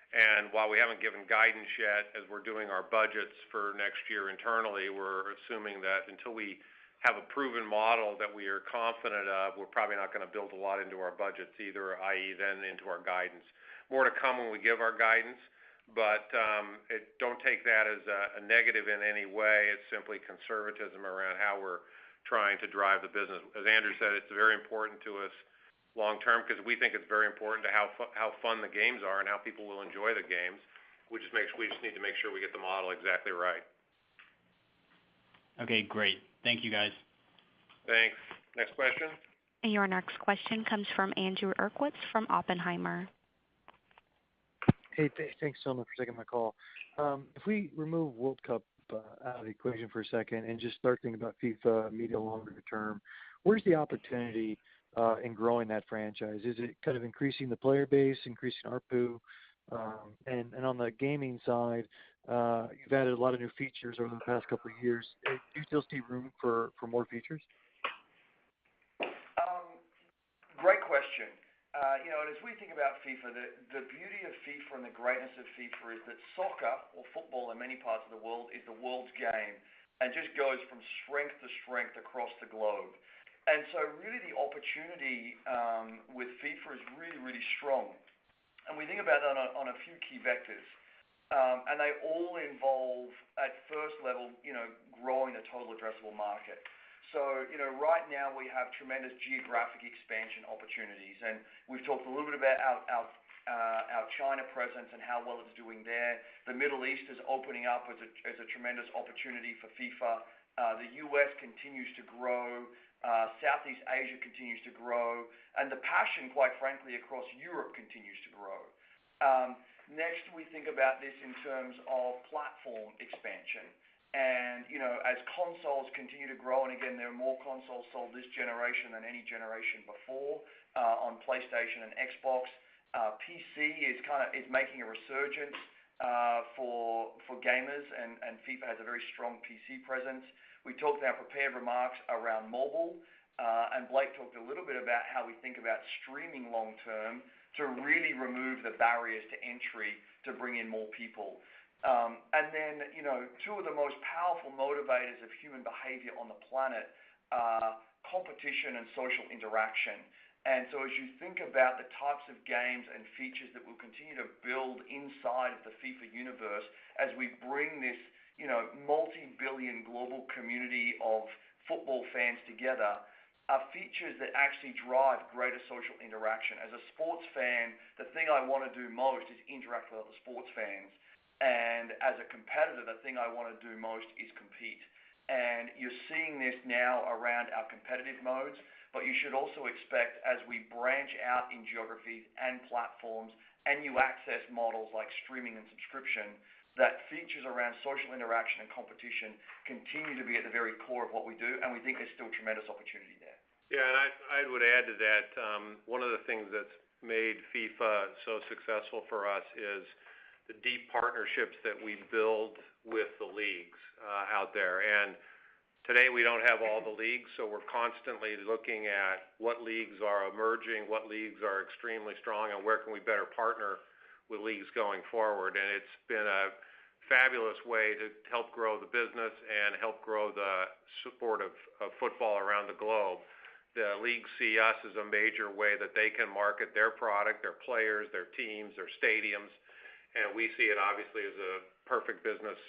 And while we haven't given guidance yet, as we're doing our budgets for next year internally, we're assuming that until we have a proven model that we are confident of, we're probably not going to build a lot into our budgets either, i.e. then into our guidance. More to come when we give our guidance, but don't take that as a negative in any way. It's simply conservatism around how we're trying to drive the business. As Andrew said, it's very important to us long term because we think it's very important to how fun the games are and how people will enjoy the games. We just need to make sure we get the model exactly right. Okay, great. Thank you, guys. Thanks. Next question. Your next question comes from Andrew Urquhart from Oppenheimer. Hey, thanks so much for taking my call. If we remove World Cup out of the equation for a second and just start thinking about FIFA medium longer term, where's the opportunity in growing that franchise? Is it kind of increasing the player base, increasing ARPU? And on the gaming side, you've added a lot of new features over the past couple of years. Do you still see room for more features? Great question. And as we think about FIFA, the beauty of FIFA and the greatness of FIFA is that soccer, or football in many parts of the world, is the world's game and just goes from strength to strength across the globe. And so really the opportunity with FIFA is really, really strong. And we think about that on a few key vectors. And they all involve, at first level, growing the total addressable market. So, right now we have tremendous geographic expansion opportunities, and we've talked a little bit about our China presence and how well it's doing there. The Middle East is opening up as a tremendous opportunity for FIFA. The U.S. continues to grow. Southeast Asia continues to grow, and the passion, quite frankly, across Europe continues to grow. Next, we think about this in terms of platform expansion. And, as consoles continue to grow, and again, there are more consoles sold this generation than any generation before on PlayStation and Xbox. PC is making a resurgence for gamers, and FIFA has a very strong PC presence. We talked in our prepared remarks around mobile, and Blake talked a little bit about how we think about streaming long term to really remove the barriers to entry to bring in more people. And then, two of the most powerful motivators of human behavior on the planet are competition and social interaction. And so as you think about the types of games and features that we'll continue to build inside of the FIFA universe as we bring this, multi-billion global community of football fans together, are features that actually drive greater social interaction. As a sports fan, the thing I want to do most is interact with other sports fans. And as a competitor, the thing I want to do most is compete. And you're seeing this now around our competitive modes, but you should also expect as we branch out in geographies and platforms and new access models like streaming and subscription, that features around social interaction and competition continue to be at the very core of what we do, and we think there's still tremendous opportunity there. Yeah, and I would add to that, one of the things that's made FIFA so successful for us is the deep partnerships that we build with the leagues out there. And today we don't have all the leagues, so we're constantly looking at what leagues are emerging, what leagues are extremely strong, and where can we better partner with leagues going forward. And it's been a fabulous way to help grow the business and help grow the support of football around the globe. The leagues see us as a major way that they can market their product, their players, their teams, their stadiums. And we see it obviously as a perfect business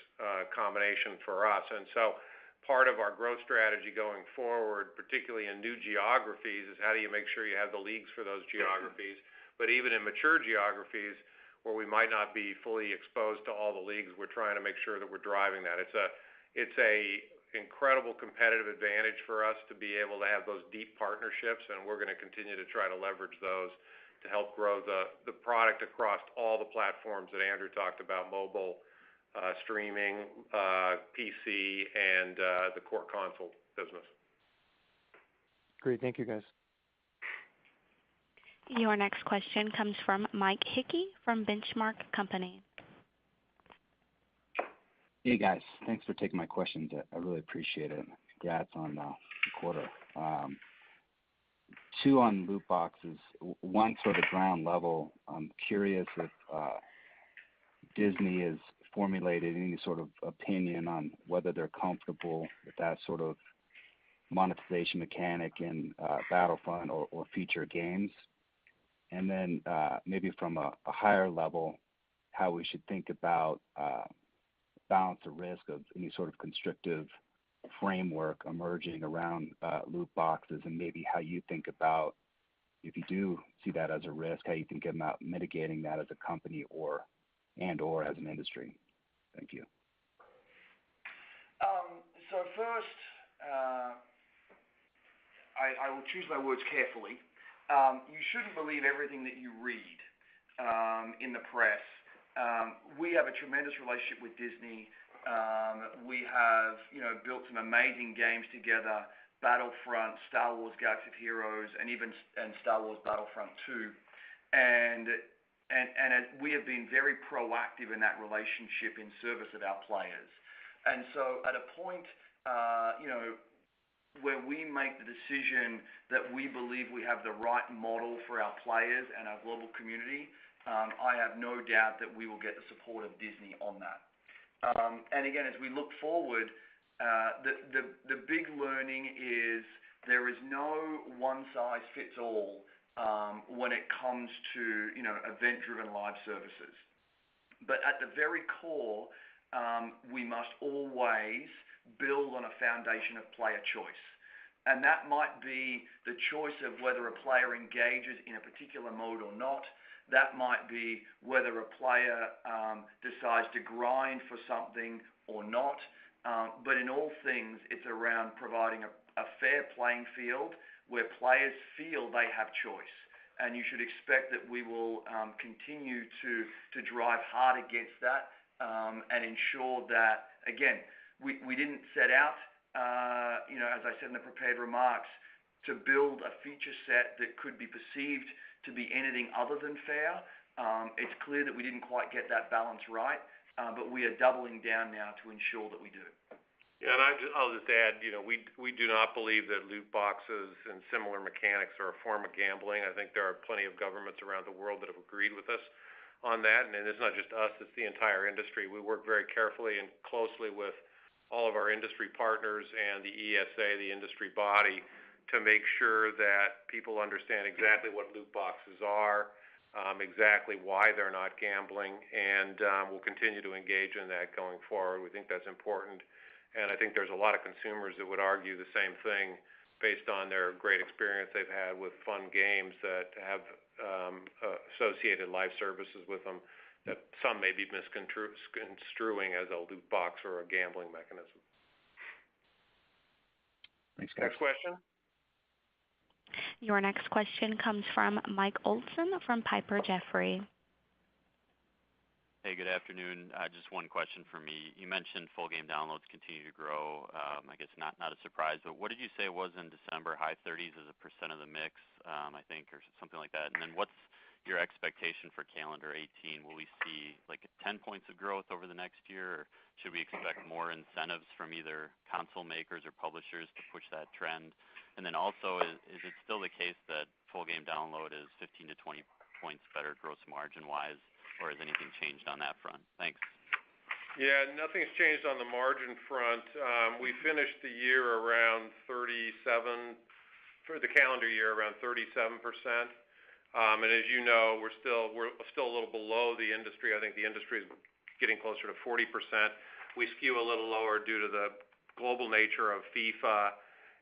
combination for us. And so part of our growth strategy going forward, particularly in new geographies, is how do you make sure you have the leagues for those geographies. But even in mature geographies where we might not be fully exposed to all the leagues, we're trying to make sure that we're driving that. It's a incredible competitive advantage for us to be able to have those deep partnerships, and we're going to continue to try to leverage those to help grow the product across all the platforms that Andrew talked about, mobile, streaming, PC, and the core console business. Great. Thank you, guys. Your next question comes from Mike Hickey from Benchmark Company. Hey, guys. Thanks for taking my questions. I really appreciate it. Congrats on the quarter. Two on loot boxes. One sort of ground level. I'm curious if Disney has formulated any sort of opinion on whether they're comfortable with that sort of monetization mechanic in Battlefront or future games? And then maybe from a higher level, how we should think about balance the risk of any sort of constrictive framework emerging around loot boxes, and maybe how you think about, if you do see that as a risk, how you think about mitigating that as a company or as an industry. Thank you. So first, I will choose my words carefully. You shouldn't believe everything that you read in the press. We have a tremendous relationship with Disney. We have, built some amazing games together: Battlefront, Star Wars: Galaxy of Heroes, and Star Wars Battlefront 2. And we have been very proactive in that relationship in service of our players. And so, at a point, where we make the decision that we believe we have the right model for our players and our global community, I have no doubt that we will get the support of Disney on that. And again, as we look forward, the big learning is there is no one-size-fits-all when it comes to event-driven live services. But at the very core, we must always build on a foundation of player choice. And that might be the choice of whether a player engages in a particular mode or not. That might be whether a player decides to grind for something or not. But in all things, it's around providing a fair playing field where players feel they have choice. And you should expect that we will continue to drive hard against that and ensure that, again, we didn't set out, as I said in the prepared remarks, to build a feature set that could be perceived to be anything other than fair. It's clear that we didn't quite get that balance right, but we are doubling down now to ensure that we do. Yeah, and I'll just add, we do not believe that loot boxes and similar mechanics are a form of gambling. I think there are plenty of governments around the world that have agreed with us on that, and it's not just us, it's the entire industry. We work very carefully and closely with all of our industry partners and the ESA, the industry body, to make sure that people understand exactly what loot boxes are, exactly why they're not gambling, and we'll continue to engage in that going forward. We think that's important, and I think there's a lot of consumers that would argue the same thing based on their great experience they've had with fun games that have associated live services with them that some may be misconstruing as a loot box or a gambling mechanism. Thanks, guys. Next question. Your next question comes from Mike Olson from Piper Jaffray. Hey, good afternoon. Just one question for me. You mentioned full game downloads continue to grow. I guess not a surprise, but what did you say it was in December? High 30s as a % of the mix, I think, or something like that. And then what's your expectation for calendar 18? Will we see like 10 points of growth over the next year, or should we expect more incentives from either console makers or publishers to push that trend? And then also, is it still the case that full game download is 15 to 20 points better gross margin-wise, or has anything changed on that front? Thanks. Yeah, nothing's changed on the margin front. We finished the year around 37, for the calendar year, around 37%. And as you know, we're still a little below the industry. I think the industry is getting closer to 40%. We skew a little lower due to the global nature of FIFA,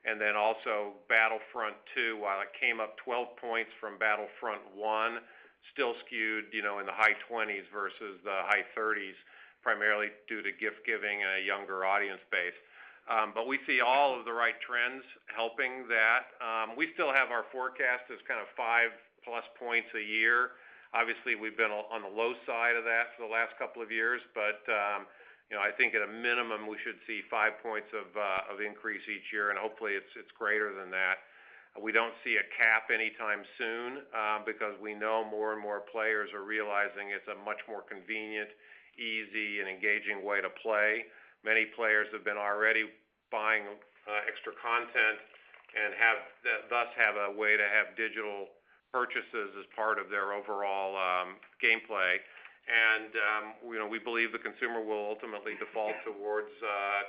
and then also Battlefront 2, while it came up 12 points from Battlefront 1, still skewed, in the high 20s versus the high 30s, primarily due to gift giving and a younger audience base. But we see all of the right trends helping that. We still have our forecast as kind of 5+ points a year. Obviously, we've been on the low side of that for the last couple of years, but I think at a minimum we should see 5 points of increase each year, and hopefully it's greater than that. We don't see a cap anytime soon because we know more and more players are realizing it's a much more convenient, easy, and engaging way to play. Many players have been already buying extra content and thus have a way to have digital purchases as part of their overall gameplay. And we believe the consumer will ultimately default towards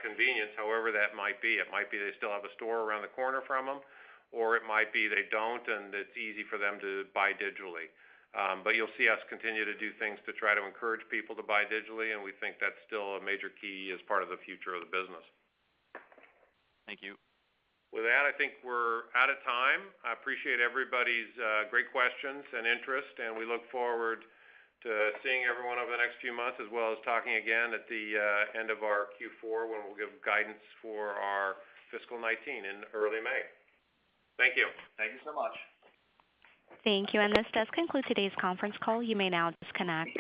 convenience, however that might be. It might be they still have a store around the corner from them, or it might be they don't, and it's easy for them to buy digitally. But you'll see us continue to do things to try to encourage people to buy digitally, and we think that's still a major key as part of the future of the business. Thank you. With that, I think we're out of time. I appreciate everybody's great questions and interest, and we look forward to seeing everyone over the next few months, as well as talking again at the end of our Q4 when we'll give guidance for our fiscal 19 in early May. Thank you. Thank you so much. Thank you, and this does conclude today's conference call. You may now disconnect.